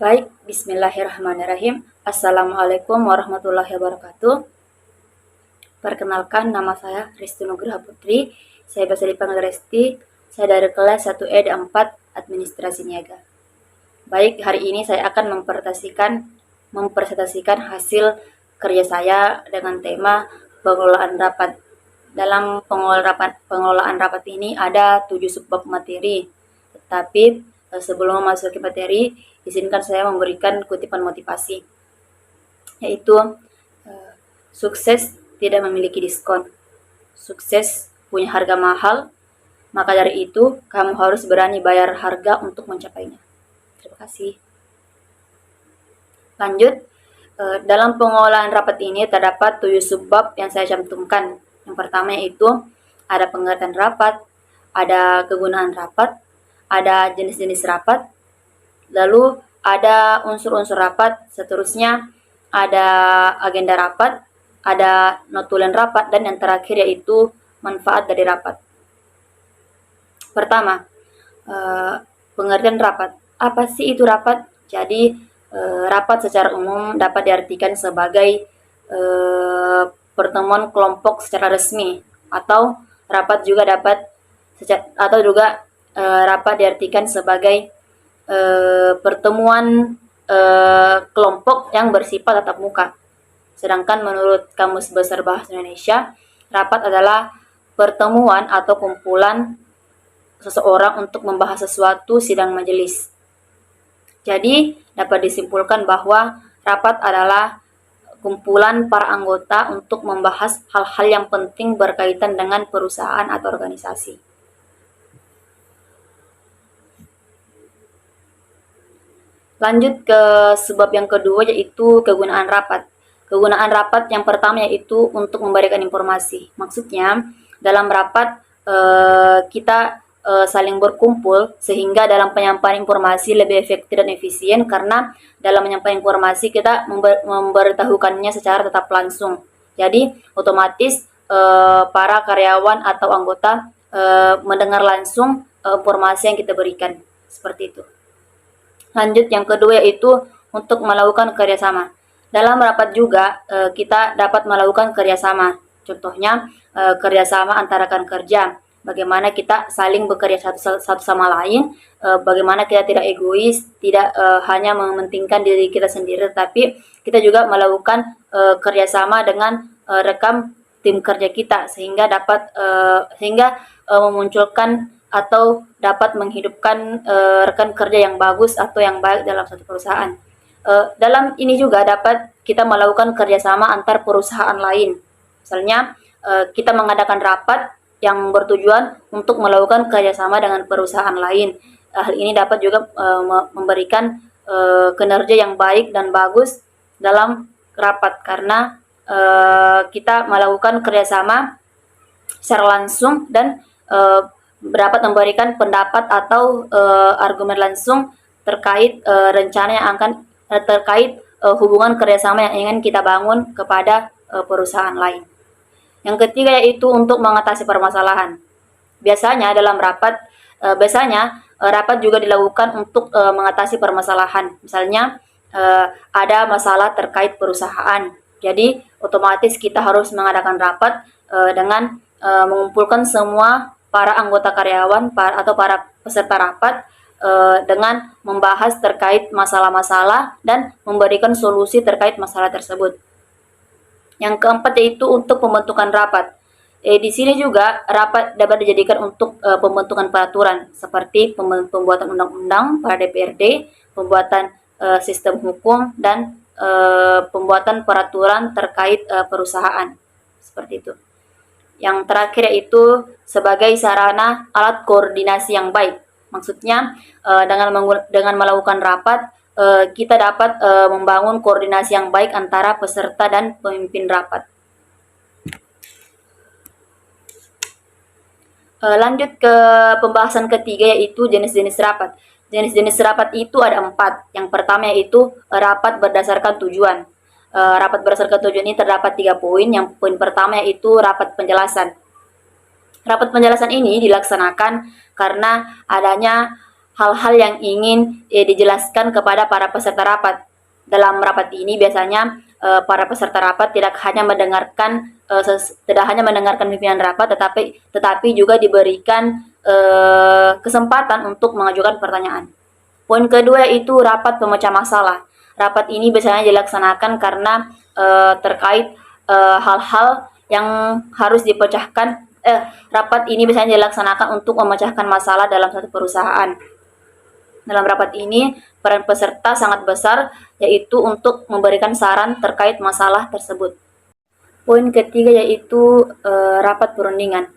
Baik, bismillahirrahmanirrahim. Assalamualaikum warahmatullahi wabarakatuh. Perkenalkan, nama saya Risti Nugraha Putri. Saya biasa dipanggil Resti. Saya dari kelas 1E D4 Administrasi Niaga. Baik, hari ini saya akan mempresentasikan hasil kerja saya dengan tema pengelolaan rapat. Dalam pengelolaan rapat ini ada 7 subbab materi. Tetapi sebelum masuk ke materi, izinkan saya memberikan kutipan motivasi, yaitu sukses tidak memiliki diskon. Sukses punya harga mahal, maka dari itu kamu harus berani bayar harga untuk mencapainya. Terima kasih. Lanjut, dalam pengelolaan rapat ini terdapat 7 subbab yang saya cantumkan. Yang pertama yaitu ada pengertian rapat, ada kegunaan rapat, ada jenis-jenis rapat, lalu ada unsur-unsur rapat, seterusnya ada agenda rapat, ada notulen rapat, dan yang terakhir yaitu manfaat dari rapat. Pertama, pengertian rapat. Apa sih itu rapat? Jadi, rapat secara umum dapat diartikan sebagai pertemuan kelompok secara resmi, atau rapat juga rapat diartikan sebagai pertemuan kelompok yang bersifat tatap muka. Sedangkan menurut Kamus Besar Bahasa Indonesia, rapat adalah pertemuan atau kumpulan seseorang untuk membahas sesuatu sidang majelis. Jadi, dapat disimpulkan bahwa rapat adalah kumpulan para anggota untuk membahas hal-hal yang penting berkaitan dengan perusahaan atau organisasi. Lanjut ke sebab yang kedua, yaitu kegunaan rapat. Kegunaan rapat yang pertama yaitu untuk memberikan informasi. Maksudnya, dalam rapat kita saling berkumpul sehingga dalam penyampaian informasi lebih efektif dan efisien, karena dalam menyampaikan informasi kita memberitahukannya secara tetap langsung. Jadi, otomatis para karyawan atau anggota mendengar langsung informasi yang kita berikan. Seperti itu. Lanjut, yang kedua yaitu untuk melakukan kerjasama. Dalam rapat juga kita dapat melakukan kerjasama. Contohnya kerjasama antara rekan kerja. Bagaimana kita saling bekerja satu sama lain. Bagaimana kita tidak egois, tidak hanya mementingkan diri kita sendiri, tapi kita juga melakukan kerjasama dengan rekan tim kerja kita, sehingga dapat memunculkan atau dapat menghidupkan rekan kerja yang bagus atau yang baik dalam satu perusahaan. Dalam ini juga dapat kita melakukan kerjasama antar perusahaan lain. Misalnya kita mengadakan rapat yang bertujuan untuk melakukan kerjasama dengan perusahaan lain. Hal ini dapat juga memberikan kinerja yang baik dan bagus dalam rapat, karena kita melakukan kerjasama secara langsung dan dapat memberikan pendapat atau argumen langsung terkait rencana yang akan terkait hubungan kerjasama yang ingin kita bangun kepada perusahaan lain. Yang ketiga yaitu untuk mengatasi permasalahan. Biasanya dalam rapat, rapat juga dilakukan untuk mengatasi permasalahan. Misalnya ada masalah terkait perusahaan. Jadi otomatis kita harus mengadakan rapat dengan mengumpulkan semua para anggota karyawan atau para peserta rapat dengan membahas terkait masalah-masalah dan memberikan solusi terkait masalah tersebut. Yang keempat yaitu untuk pembentukan rapat. Di sini juga rapat dapat dijadikan untuk pembentukan peraturan seperti pembuatan undang-undang pada DPRD, pembuatan sistem hukum, dan pembuatan peraturan terkait perusahaan. Seperti itu. Yang terakhir yaitu sebagai sarana alat koordinasi yang baik. Maksudnya dengan melakukan rapat kita dapat membangun koordinasi yang baik antara peserta dan pemimpin rapat. Lanjut ke pembahasan ketiga yaitu jenis-jenis rapat. Jenis-jenis rapat itu ada 4. Yang pertama yaitu rapat berdasarkan tujuan. Rapat berdasarkan tujuan ini terdapat 3 poin. Yang poin pertama yaitu rapat penjelasan. Rapat penjelasan ini dilaksanakan karena adanya hal-hal yang ingin dijelaskan kepada para peserta rapat. Dalam rapat ini biasanya para peserta rapat tidak hanya mendengarkan pimpinan rapat, tetapi juga diberikan kesempatan untuk mengajukan pertanyaan. Poin kedua yaitu rapat pemecah masalah. Rapat ini biasanya dilaksanakan karena terkait hal-hal yang harus dipecahkan. Rapat ini biasanya dilaksanakan untuk memecahkan masalah dalam satu perusahaan. Dalam rapat ini, peran peserta sangat besar, yaitu untuk memberikan saran terkait masalah tersebut. Poin ketiga yaitu rapat perundingan.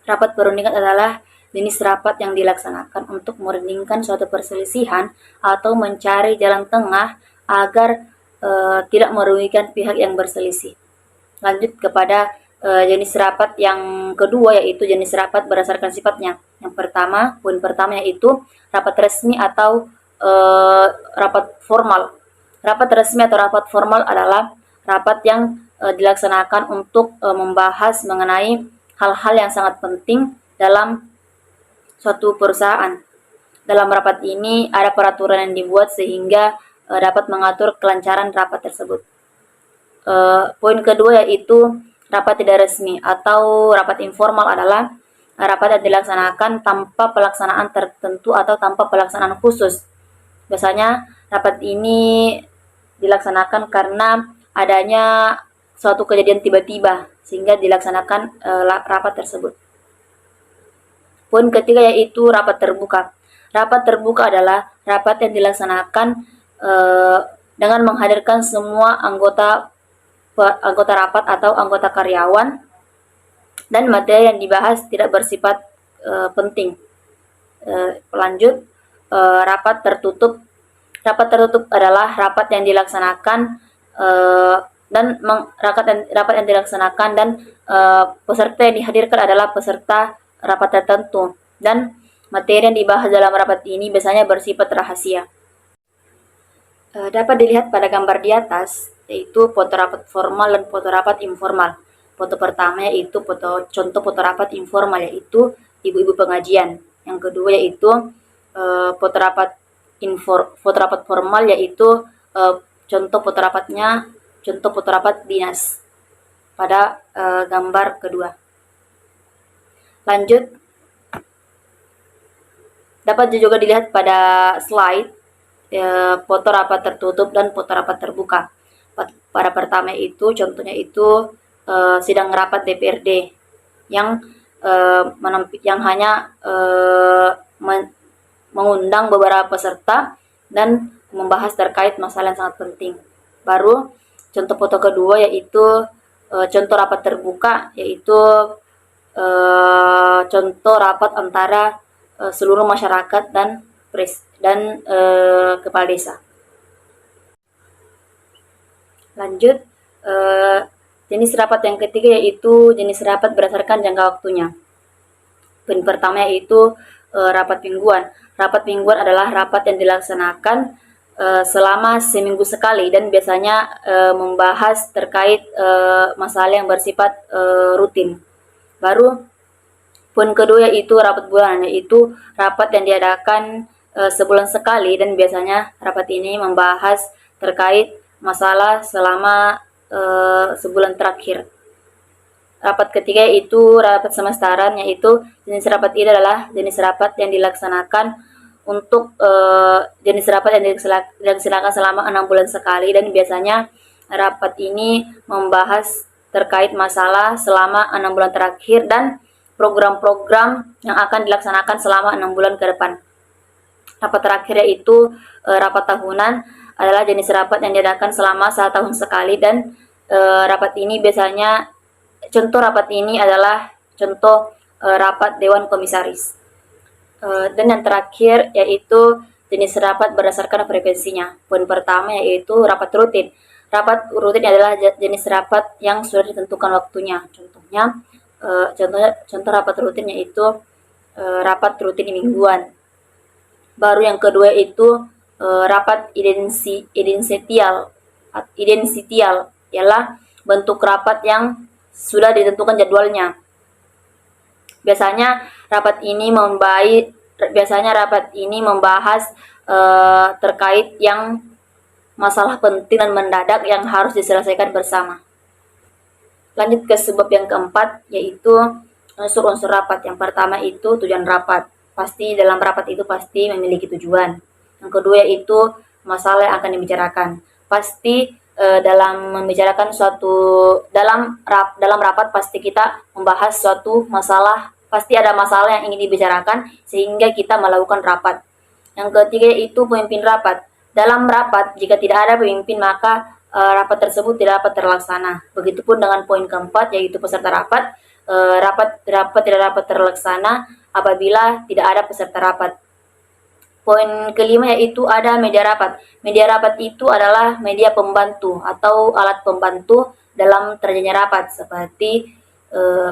Rapat perundingan adalah jenis rapat yang dilaksanakan untuk merundingkan suatu perselisihan atau mencari jalan tengah agar tidak merugikan pihak yang berselisih. Lanjut kepada jenis rapat yang kedua, yaitu jenis rapat berdasarkan sifatnya. Yang pertama, poin pertama yaitu rapat resmi atau rapat formal. Rapat resmi atau rapat formal adalah rapat yang dilaksanakan untuk membahas mengenai hal-hal yang sangat penting dalam suatu perusahaan. Dalam rapat ini ada peraturan yang dibuat sehingga dapat mengatur kelancaran rapat tersebut. Poin kedua yaitu rapat tidak resmi atau rapat informal adalah rapat yang dilaksanakan tanpa pelaksanaan tertentu atau tanpa pelaksanaan khusus. Biasanya rapat ini dilaksanakan karena adanya suatu kejadian tiba-tiba sehingga dilaksanakan rapat tersebut. Poin ketiga yaitu rapat terbuka. Rapat terbuka adalah rapat yang dilaksanakan dengan menghadirkan semua anggota rapat atau anggota karyawan, dan materi yang dibahas tidak bersifat penting. Lanjut, rapat tertutup. Rapat tertutup adalah rapat yang dilaksanakan dan peserta yang dihadirkan adalah peserta rapat tertentu, dan materi yang dibahas dalam rapat ini biasanya bersifat rahasia. Dapat dilihat pada gambar di atas, yaitu foto rapat formal dan foto rapat informal. Foto pertama yaitu contoh foto rapat informal, yaitu ibu-ibu pengajian. Yang kedua yaitu foto rapat formal, yaitu contoh foto rapat dinas pada gambar kedua. Lanjut, dapat juga dilihat pada slide foto rapat tertutup dan foto rapat terbuka. Pada pertama itu contohnya itu sidang rapat DPRD yang hanya mengundang beberapa peserta dan membahas terkait masalah yang sangat penting. Baru contoh foto kedua yaitu contoh rapat terbuka, yaitu contoh rapat antara seluruh masyarakat dan kepala desa. Lanjut, jenis rapat yang ketiga yaitu jenis rapat berdasarkan jangka waktunya. Poin pertama yaitu rapat mingguan. Rapat mingguan adalah rapat yang dilaksanakan selama seminggu sekali dan biasanya membahas terkait masalah yang bersifat rutin. Baru poin kedua yaitu rapat bulanan, yaitu rapat yang diadakan sebulan sekali dan biasanya rapat ini membahas terkait masalah selama sebulan terakhir. Rapat ketiga yaitu rapat semesteran, yaitu jenis rapat ini adalah jenis rapat yang dilaksanakan untuk jenis rapat yang dilaksanakan selama 6 bulan sekali dan biasanya rapat ini membahas terkait masalah selama 6 bulan terakhir dan program-program yang akan dilaksanakan selama 6 bulan ke depan. Rapat terakhir yaitu rapat tahunan adalah jenis rapat yang diadakan selama 1 tahun sekali dan rapat ini biasanya contoh rapat ini adalah contoh rapat Dewan Komisaris. Dan yang terakhir yaitu jenis rapat berdasarkan frekuensinya. Poin pertama yaitu rapat rutin. Rapat rutin adalah jenis rapat yang sudah ditentukan waktunya. Contoh rapat rutin yaitu rapat rutin mingguan. Baru yang kedua itu rapat identisial ialah bentuk rapat yang sudah ditentukan jadwalnya. Biasanya rapat ini biasanya rapat ini membahas terkait yang masalah penting dan mendadak yang harus diselesaikan bersama. Lanjut ke sebab yang keempat, yaitu unsur-unsur rapat. Yang pertama itu tujuan rapat. Pasti dalam rapat itu pasti memiliki tujuan. Yang kedua yaitu masalah yang akan dibicarakan. Pasti dalam membicarakan dalam rapat pasti kita membahas suatu masalah, pasti ada masalah yang ingin dibicarakan sehingga kita melakukan rapat. Yang ketiga yaitu pemimpin rapat. Dalam rapat jika tidak ada pemimpin maka rapat tersebut tidak dapat terlaksana. Begitupun dengan poin keempat yaitu peserta rapat. Rapat tidak dapat terlaksana apabila tidak ada peserta rapat. Poin kelima yaitu ada media rapat. Media rapat itu adalah media pembantu atau alat pembantu dalam terjadinya rapat seperti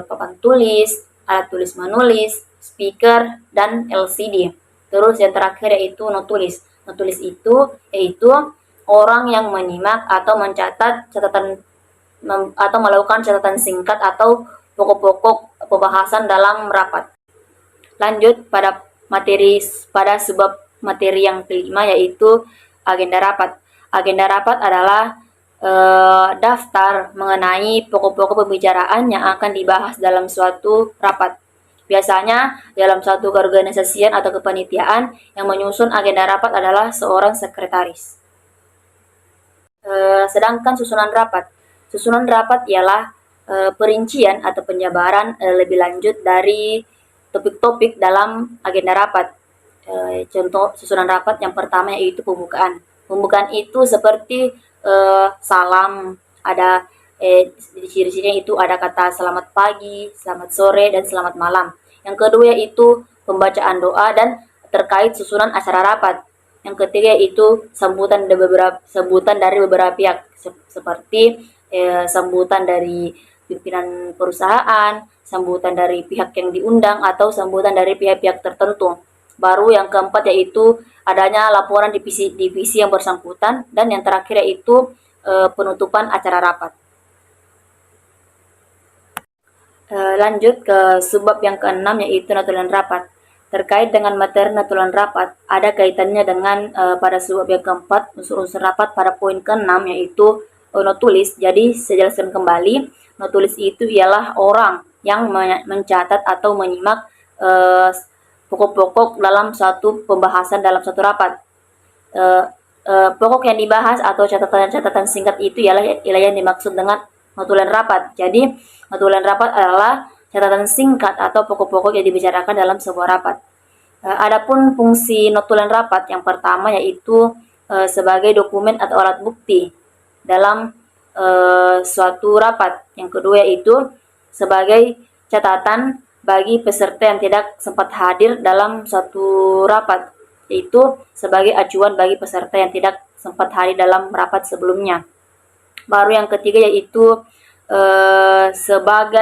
papan tulis, alat tulis menulis, speaker, dan LCD. Terus yang terakhir yaitu notulis. Notulis itu yaitu orang yang menyimak atau mencatat catatan atau melakukan catatan singkat atau pokok-pokok pembahasan dalam rapat. Lanjut pada sebab materi yang kelima yaitu agenda rapat. Agenda rapat adalah daftar mengenai pokok-pokok pembicaraan yang akan dibahas dalam suatu rapat. Biasanya dalam suatu keorganisasian atau kepanitiaan yang menyusun agenda rapat adalah seorang sekretaris. Sedangkan susunan rapat. Susunan rapat ialah perincian atau penjabaran lebih lanjut dari topik-topik dalam agenda rapat. Contoh susunan rapat yang pertama yaitu pembukaan. Pembukaan itu seperti salam, ada ciri-cirinya itu ada kata selamat pagi, selamat sore, dan selamat malam. Yang kedua yaitu pembacaan doa dan terkait susunan acara rapat. Yang ketiga yaitu sambutan dari beberapa pihak seperti sambutan dari pimpinan perusahaan, sambutan dari pihak yang diundang, atau sambutan dari pihak-pihak tertentu. Baru yang keempat yaitu adanya laporan divisi yang bersangkutan, dan yang terakhir yaitu penutupan acara rapat. Lanjut ke sebab yang keenam yaitu notulen rapat. Terkait dengan materi notulen rapat, ada kaitannya dengan pada sebab yang keempat unsur-unsur rapat pada poin keenam yaitu notulis. Jadi saya jelaskan kembali, notulis itu ialah orang yang mencatat atau menyimak pokok-pokok dalam suatu pembahasan dalam suatu rapat. Pokok yang dibahas atau catatan-catatan singkat itu ialah yang dimaksud dengan notulen rapat. Jadi notulen rapat adalah catatan singkat atau pokok-pokok yang dibicarakan dalam sebuah rapat. Adapun fungsi notulen rapat yang pertama yaitu sebagai dokumen atau alat bukti dalam suatu rapat. Yang kedua yaitu sebagai catatan bagi peserta yang tidak sempat hadir dalam suatu rapat, yaitu sebagai acuan bagi peserta yang tidak sempat hadir dalam rapat sebelumnya. Baru yang ketiga yaitu sebagai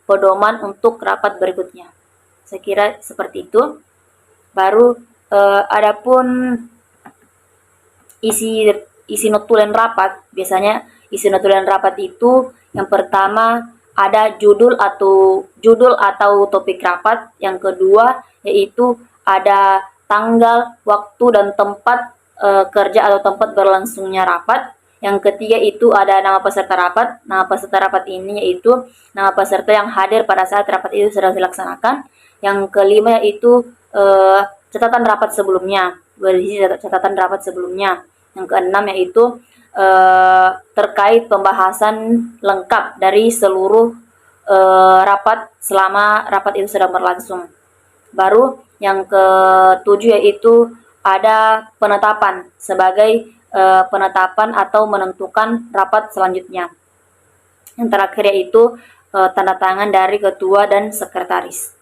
pedoman untuk rapat berikutnya. Saya kira seperti itu. Baru adapun isi notulen rapat. Biasanya isi notulen rapat itu yang pertama ada judul atau topik rapat. Yang kedua yaitu ada tanggal, waktu, dan tempat kerja atau tempat berlangsungnya rapat. Yang ketiga itu ada nama peserta rapat. Nama peserta rapat ini yaitu nama peserta yang hadir pada saat rapat itu sedang dilaksanakan. Yang kelima yaitu catatan rapat sebelumnya, berisi catatan rapat sebelumnya. Yang keenam yaitu terkait pembahasan lengkap dari seluruh rapat selama rapat itu sedang berlangsung. Baru yang ketujuh yaitu ada penetapan sebagai penetapan atau menentukan rapat selanjutnya. Yang terakhir yaitu tanda tangan dari ketua dan sekretaris.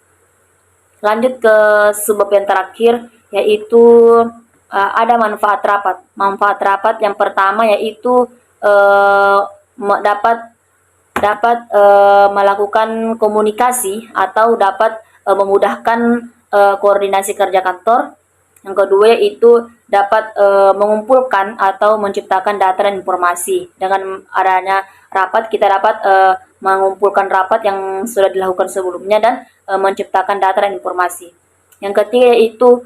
Lanjut ke sebab yang terakhir yaitu ada manfaat rapat. Manfaat rapat yang pertama yaitu dapat melakukan komunikasi atau dapat memudahkan koordinasi kerja kantor. Yang kedua yaitu dapat mengumpulkan atau menciptakan data dan informasi. Dengan adanya rapat, kita dapat mengumpulkan rapat yang sudah dilakukan sebelumnya dan menciptakan data dan informasi. Yang ketiga yaitu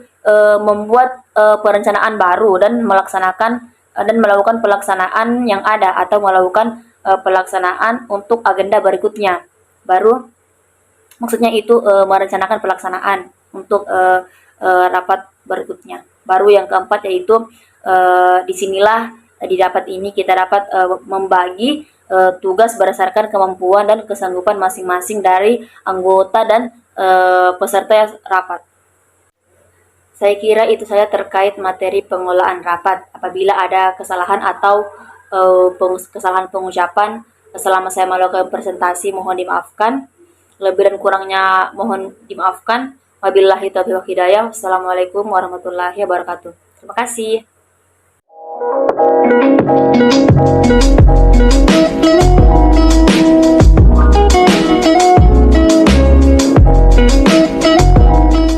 membuat perencanaan baru dan melakukan pelaksanaan yang ada atau melakukan pelaksanaan untuk agenda berikutnya. Baru maksudnya itu merencanakan pelaksanaan untuk rapat berikutnya. Baru yang keempat yaitu disinilah di rapat ini kita dapat membagi tugas berdasarkan kemampuan dan kesanggupan masing-masing dari anggota dan peserta rapat. Saya kira itu saja terkait materi pengelolaan rapat. Apabila ada kesalahan atau kesalahan pengucapan selama saya melakukan presentasi, mohon dimaafkan. Lebih dan kurangnya mohon dimaafkan. Wabillahi taufiq wal hidayah. Wassalamualaikum warahmatullahi wabarakatuh. Terima kasih.